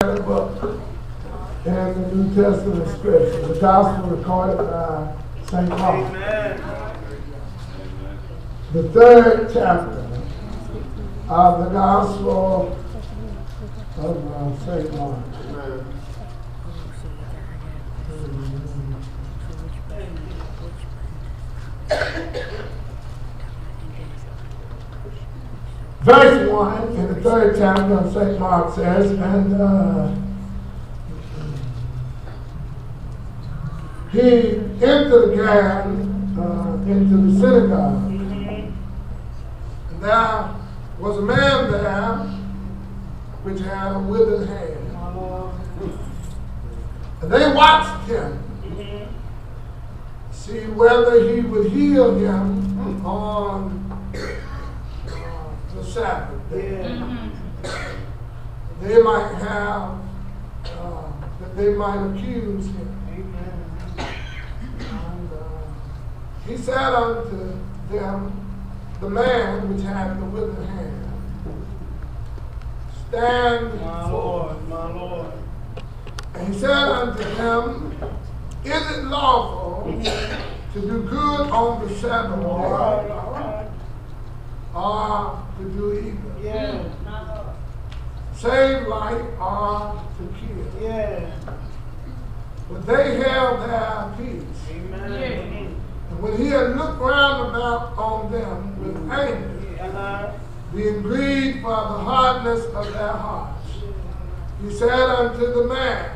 book in the New Testament scripture, the gospel recorded by St. Mark. The third chapter of the gospel of St. Mark. Verse 1 in the third chapter of St. Mark says, and he entered again into the synagogue. And there was a man there which had a withered hand. And they watched him, see whether he would heal him on the Sabbath day. They might have, that they might accuse him. And he said unto them, the man which had the withered hand, stand my Lord, my Lord. And he said unto him, is it lawful to do good on the Sabbath day, or to do evil? Yeah. Save life or to kill? Yeah. But they held their peace. Amen. And when he had looked round about on them with anger, being grieved for the hardness of their hearts, he said unto the man,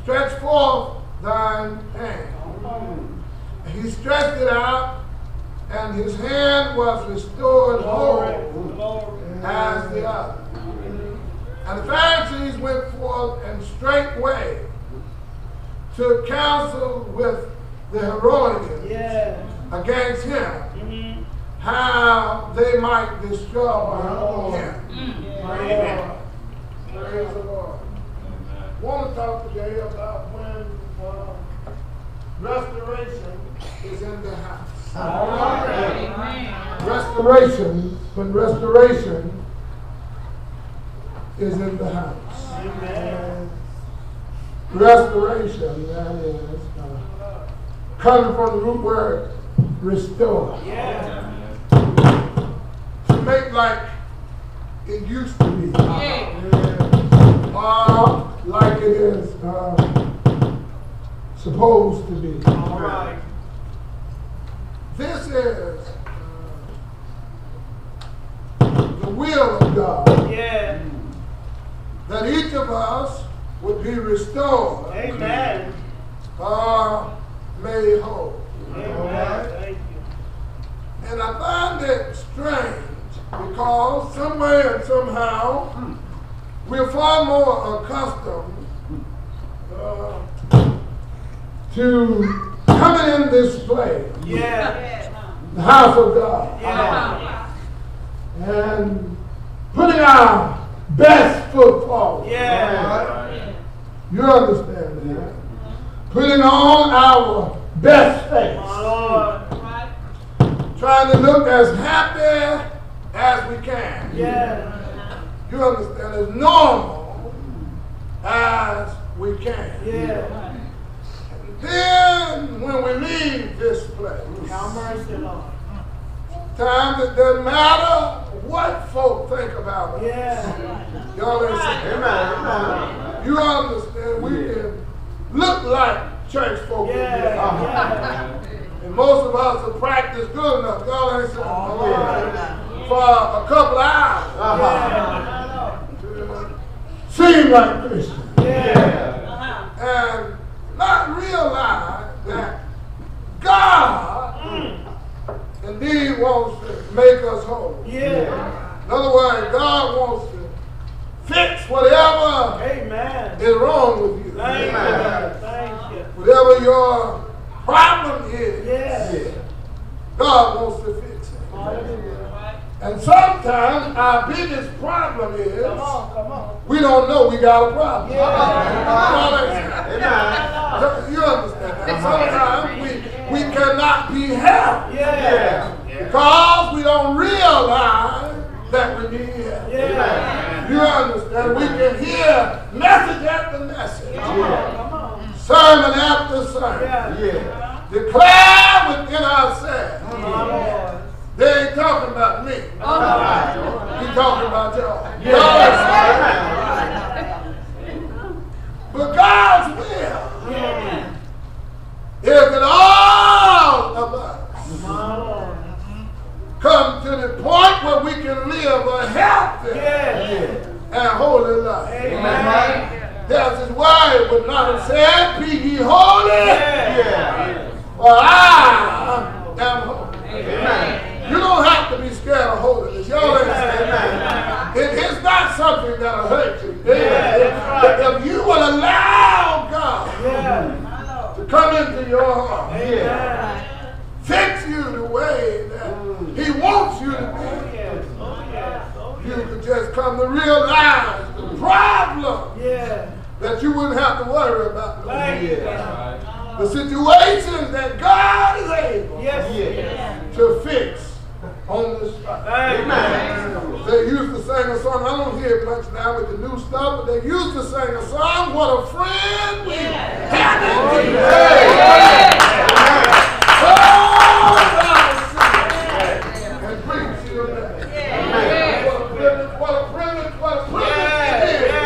stretch forth thine hand. And he stretched it out, and his hand was restored whole as the other. And the Pharisees went forth and straightway took counsel with the Herodians against him, how they might destroy him. Praise the Lord. I want to talk today about when restoration is in the house. Restoration, when restoration is in the house. Amen. Restoration, that is, coming from the root word restore. Yeah. To make like it used to be. Or like it is supposed to be. All right. This is the will of God. Yeah. That each of us would be restored. Amen. Or made whole. Amen. Thank you. And I find it strange because some way and somehow we're far more accustomed to coming in this place, the house of God, and putting our best foot forward. You understand that? Putting on our best face. Trying to look as happy as we can. You understand? As normal as we can. And then when we leave this place, Have mercy, Lord. times it doesn't matter what folk think about us. Y'all ain't saying amen. You understand? We can look like church folk. And most of us have practiced good enough. Y'all ain't saying for a couple of hours. Seem like Christians. And not realize that God indeed wants to make us whole. In other words, God wants to fix whatever is wrong with you. Thank you. Whatever your problem is, God wants to fix it. And sometimes our biggest problem is we don't know we got a problem. You understand that? Sometimes we cannot be helped because we don't realize that we need help. You understand? that we can hear message after message, Come on. sermon after sermon, Yeah. declare within ourselves. Yeah. They ain't talking about me. He's talking about y'all. But God's will is that all of us come to the point where we can live a healthy and holy life. Amen. There's his word would not have said, be ye holy, for I am holy. Amen. You don't have to be scared of holiness. Y'all understand? It's not something that'll hurt you. If you will allow God to come into your heart, fix you the way that he wants you to be, you could just come to realize the problem that you wouldn't have to worry about. The situations that God is able to fix on the spot. Amen. They used to sing a song, I don't hear it much now with the new stuff, but they used to sing a song, what a friend we had in Jesus. Oh, God, and preach to them that. What a privilege it is.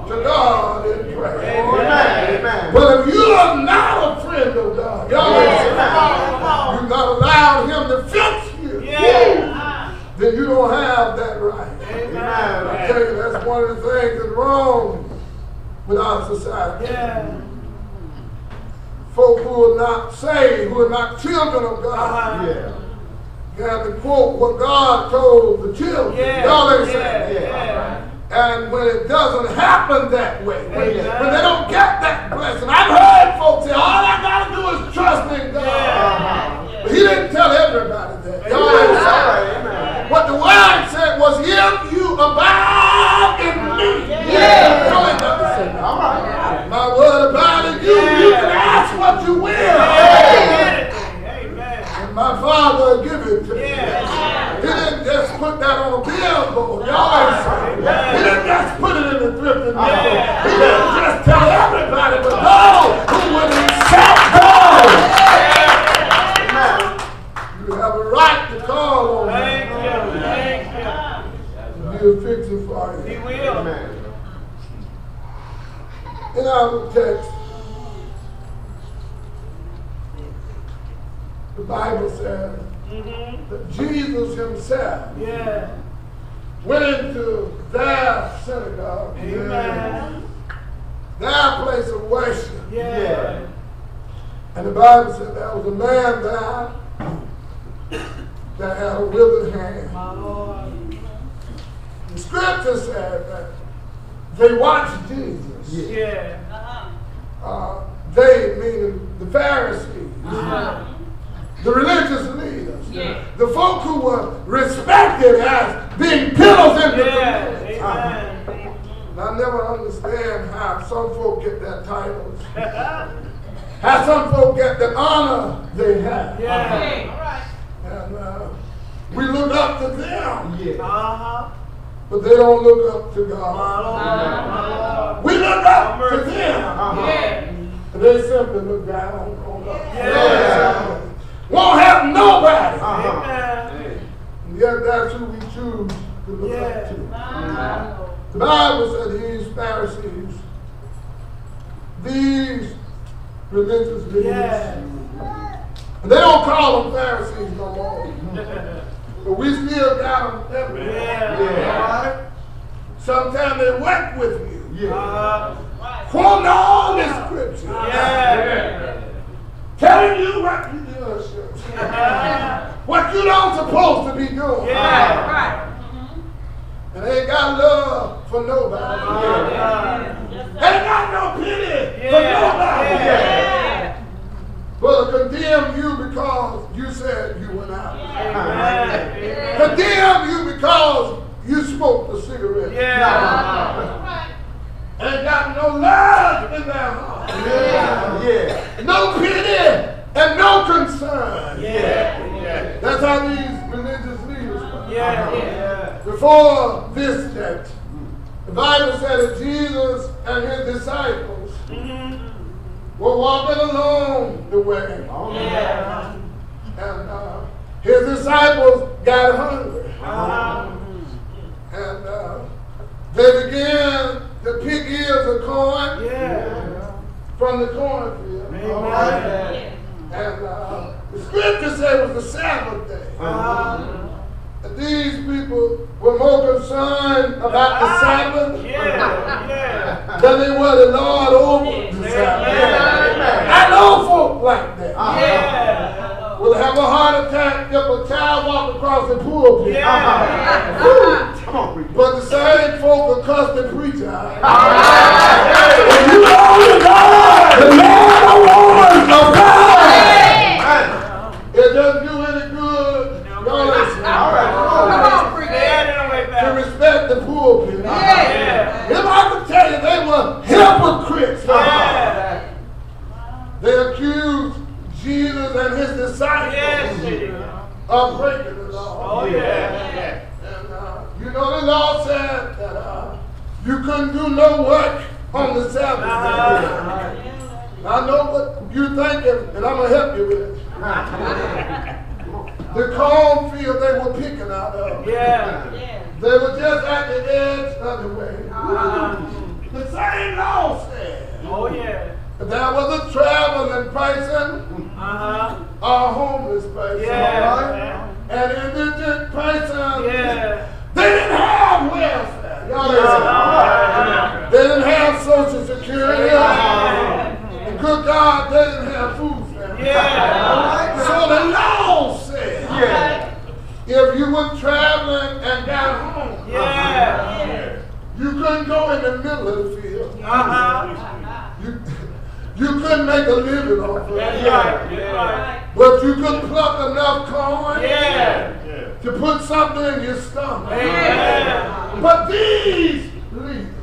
To God in prayer. But if you are not a friend of God, you've not allowed him to fix you, then you don't have that right. I tell you, that's one of the things that's wrong with our society. Folk who are not saved, who are not children of God, you have to quote what God told the children. Y'all understand? And when it doesn't happen that way, when they don't get that blessing, I've heard folks say, all I got to do is trust in God. But he didn't tell everybody that. Y'all understand? What the word said was, if you abide in me, my word abide in you, you can ask what you will. And my Father will give it to you. He didn't just put that on a billboard. Y'all understand? He didn't just put it in the thrifting store. He didn't just tell everybody, but those who would accept God. You have a right to call on him. He'll fix it for you. He will. In our text, the Bible says that Jesus himself went into their synagogue, their place of worship. And the Bible said there was a man there that had a withered hand. The scripture said that they watched Jesus. They, meaning the Pharisees, the religious leaders, the folk who were respected as being pillars in the community. And I never understand how some folk get their titles, how some folk get the honor they have. And we look up to them, but they don't look up to God. We look up to them, and they simply look down on us. Won't have nobody. And yet that's who we choose to look up to. The Bible said these Pharisees, these religious leaders, and they don't call them Pharisees no more. But we still got them everywhere. Sometimes they work with you. Quoting all this scripture. Telling you what you do, what you don't supposed to be doing. And they ain't got love for nobody. They ain't got no pity for nobody. But condemn you because you said you went out. Condemn you because you smoked a cigarette. Ain't got no love in their heart. No pity and no concern. That's how these religious leaders are. Before this that the Bible said that Jesus and his disciples were walking along the way. And his disciples got hungry. And they began to pick ears of corn from the cornfield. And the scripture said it was the Sabbath day. And these people were more concerned about the Sabbath than they were the Lord over the Sabbath. I know folk like that. Will have a heart attack if a child walks across the pulpit. But the same folk will cuss the preacher out. You know the man or woman of God. It doesn't do any good. Y'all listen. To respect the pulpit. If I could tell you they were hypocrites. They accused Jesus and his disciples of breaking the law. And you know the law said that you couldn't do no work on the Sabbath day. I know what you're thinking, and I'm going to help you with it. The cornfield they were picking out of. They were just at the edge of the way. The same law said. There was a traveling person, a homeless person, an indigent person. They didn't have welfare. Y'all listen. They didn't have Social Security. And good God, they didn't have food stamps. So the law said, if you were traveling and got home, you couldn't go in the middle of the field. You couldn't make a living off of it. But you could pluck enough corn to put something in your stomach. But these leaders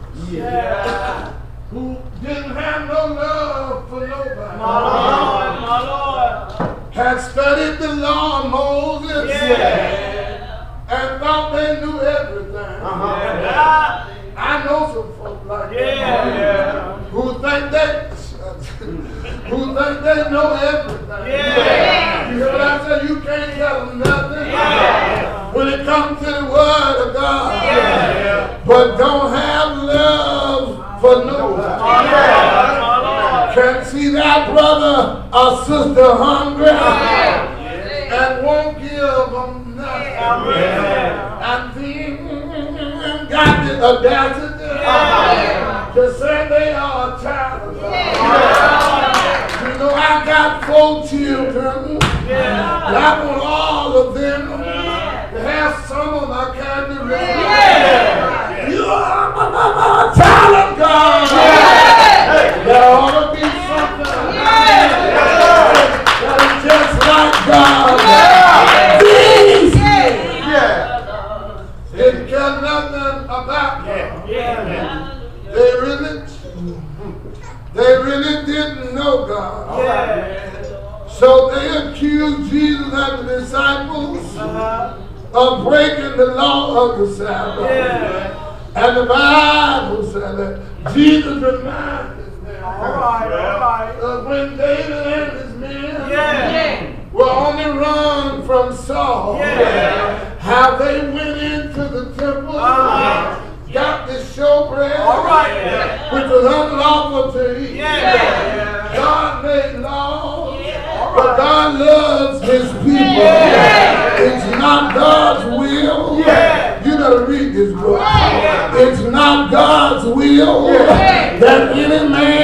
who didn't have no love for nobody had studied the law of Moses and thought they knew everything. I know some folks like that who think they know everything. You hear what I said? You can't tell them nothing when it comes to the word of God. But don't have love for nobody. Can't see that brother or sister hungry and won't give them nothing. And then got the audacity to say they are a child of God. You know, I got 4 children. And I want all of them to have some of my kind of race. You are a child of God. There ought to be something that is just like God. Didn't care nothing about God. They really didn't know God. So they accused Jesus and the disciples of breaking the law of the Sabbath. And the Bible said that Jesus reminded them of when David and his men were on the run from Saul. How they went into the temple, got the showbread, which was unlawful to eat. God made laws, but God loves his people. It's not God's will. You better read this book. It's not God's will that any man